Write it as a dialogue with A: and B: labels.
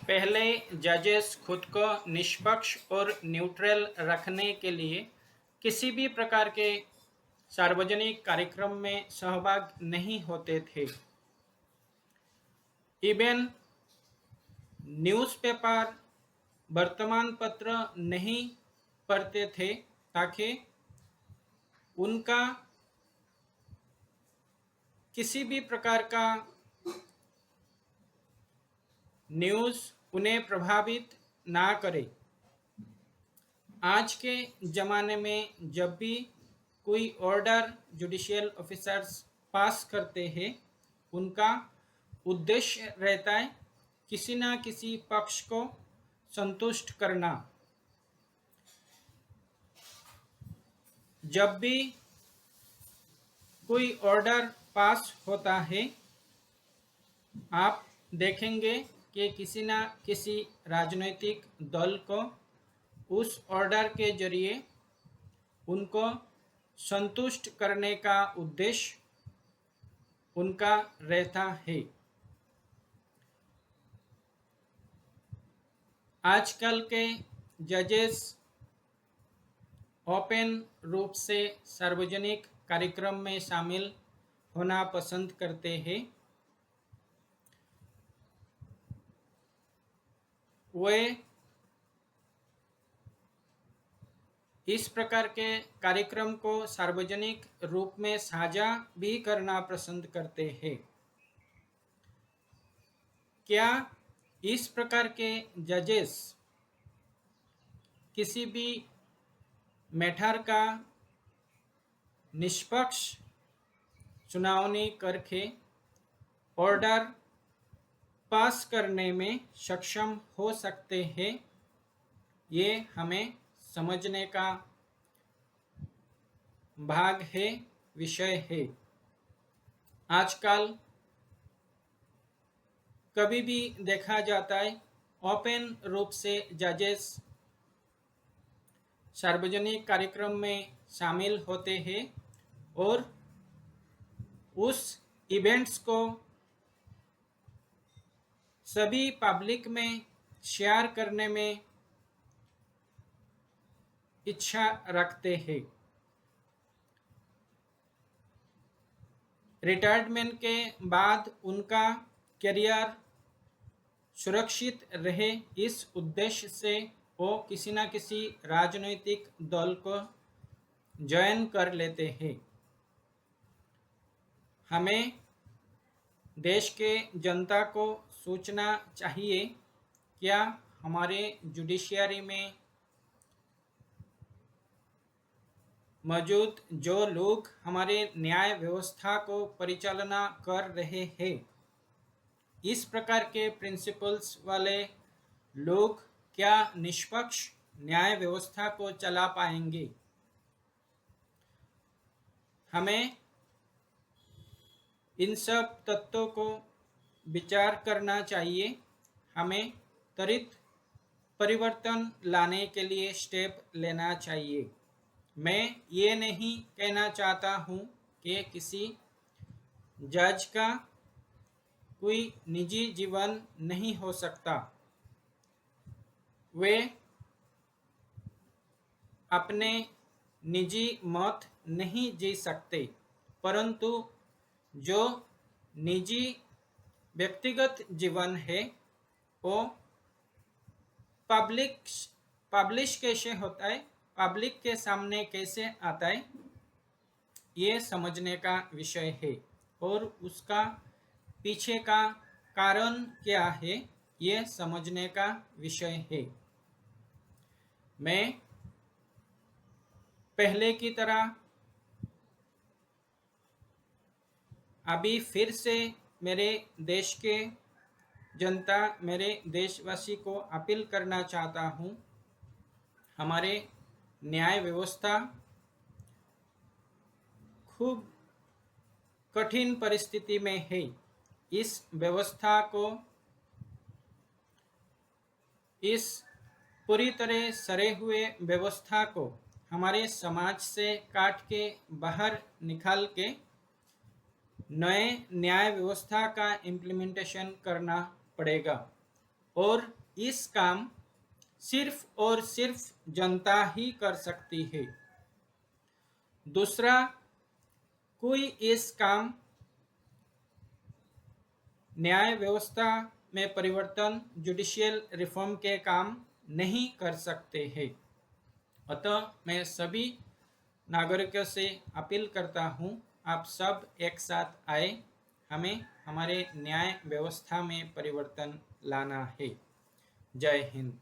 A: पहले जजेस खुद को निष्पक्ष और न्यूट्रल रखने के लिए किसी भी प्रकार के सार्वजनिक कार्यक्रम में सहभाग नहीं होते थे। इवन न्यूज़पेपर, वर्तमान पत्र नहीं पढ़ते थे ताकि उनका किसी भी प्रकार का न्यूज़ उन्हें प्रभावित ना करे। आज के ज़माने में जब भी कोई ऑर्डर जुडिशियल ऑफिसर्स पास करते हैं, उनका उद्देश्य रहता है किसी ना किसी पक्ष को संतुष्ट करना। जब भी कोई ऑर्डर पास होता है, आप देखेंगे कि किसी न किसी राजनीतिक दल को उस ऑर्डर के जरिए उनको संतुष्ट करने का उद्देश्य उनका रहता है। आजकल के जजेस ओपन रूप से सार्वजनिक कार्यक्रम में शामिल होना पसंद करते हैं। वे इस प्रकार के कार्यक्रम को सार्वजनिक रूप में साझा भी करना पसंद करते हैं। क्या इस प्रकार के जजेस किसी भी मैटर का निष्पक्ष सुनावनी करके ऑर्डर पास करने में सक्षम हो सकते हैं? ये हमें समझने का भाग है, विषय है। आजकल कभी भी देखा जाता है ओपन रूप से जजेस सार्वजनिक कार्यक्रम में शामिल होते हैं और उस इवेंट्स को सभी पब्लिक में शेयर करने में इच्छा रखते हैं। रिटायरमेंट के बाद उनका करियर सुरक्षित रहे, इस उद्देश्य से वो किसी न किसी राजनीतिक दल को ज्वाइन कर लेते हैं। हमें देश के जनता को सोचना चाहिए, क्या हमारे जुडिशियरी में मौजूद जो लोग हमारे न्याय व्यवस्था को परिचालना कर रहे हैं, इस प्रकार के प्रिंसिपल्स वाले लोग क्या निष्पक्ष न्याय व्यवस्था को चला पाएंगे? हमें इन सब तत्वों को विचार करना चाहिए। हमें त्वरित परिवर्तन लाने के लिए स्टेप लेना चाहिए। मैं ये नहीं कहना चाहता हूँ कि किसी जज का कोई निजी जीवन नहीं हो सकता, वे अपने निजी मौत नहीं जी सकते, परंतु जो निजी व्यक्तिगत जीवन है वो पब्लिश कैसे होता है, पब्लिक के सामने कैसे आता है, ये समझने का विषय है और उसका पीछे का कारण क्या है, ये समझने का विषय है। मैं पहले की तरह अभी फिर से मेरे देश के जनता, मेरे देशवासी को अपील करना चाहता हूँ, हमारे न्याय व्यवस्था खूब कठिन परिस्थिति में है। इस व्यवस्था को, इस पूरी तरह सड़े हुए व्यवस्था को हमारे समाज से काट के बाहर निकाल के नए न्याय व्यवस्था का इम्प्लीमेंटेशन करना पड़ेगा। और इस काम सिर्फ और सिर्फ जनता ही कर सकती है। दूसरा, कोई इस काम न्याय व्यवस्था में परिवर्तन, जुडिशियल रिफॉर्म के काम नहीं कर सकते हैं। अतः मैं सभी नागरिकों से अपील करता हूँ, आप सब एक साथ आए, हमें हमारे न्याय व्यवस्था में परिवर्तन लाना है। जय हिंद।